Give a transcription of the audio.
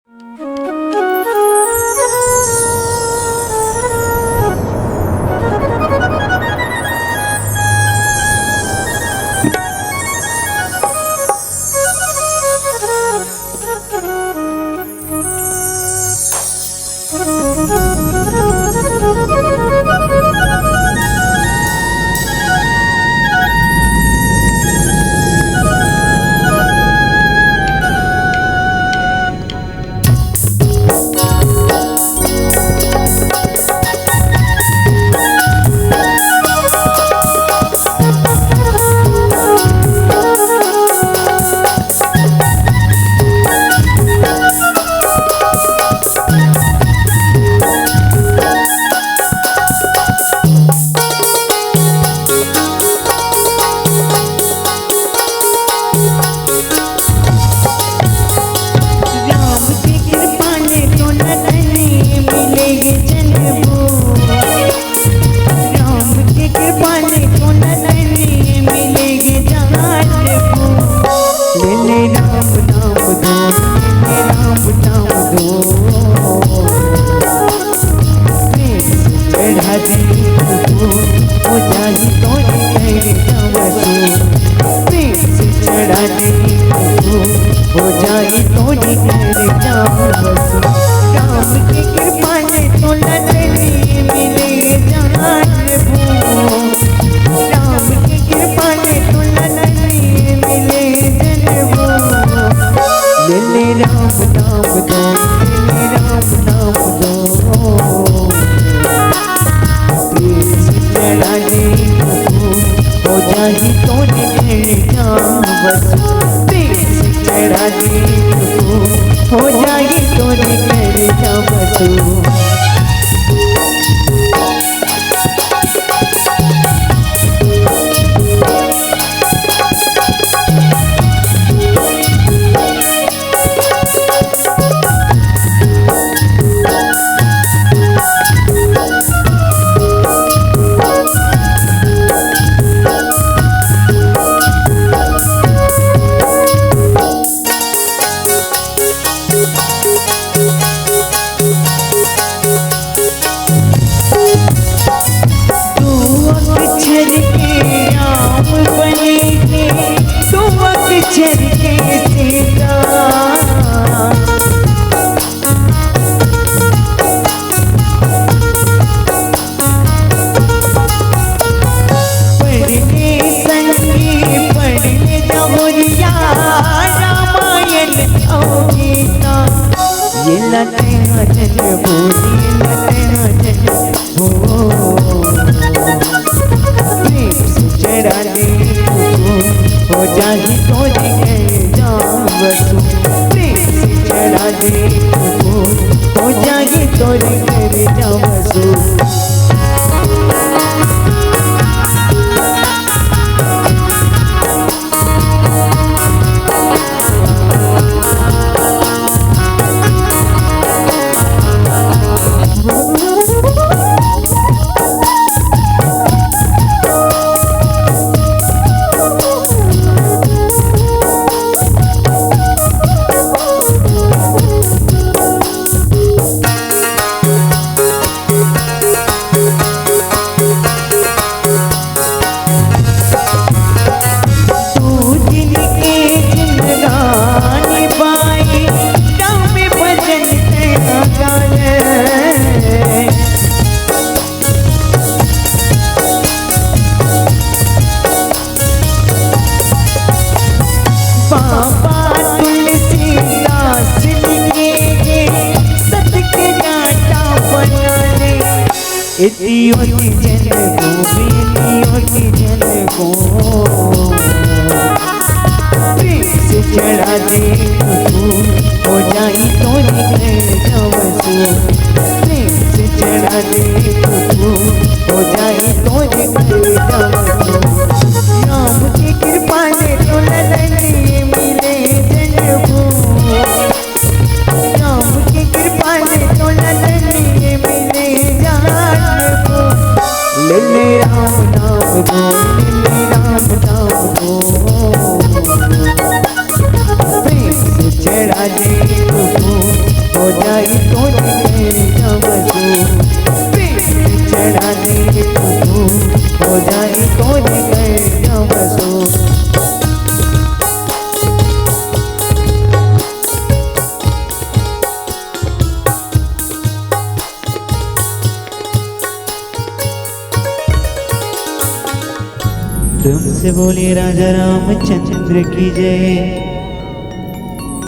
हो जाए तो निकल बसू। हो जाए तो चढ़ा दे हो जाए तो बसू। इतियोटी जन को प्रेम से चढ़ा दे हो जाए तो बसू। प्रेम से चढ़ा दे हो जाए तो बसू। राम की कृपा से तो ललनी मिले जनबू। राम की कृपा से तो ललनी मिले ले राम नाम दो, ले राम नाम दो। प्रेम से चढ़ा दे तुमसे बोले राजा रामचंद्र की जय।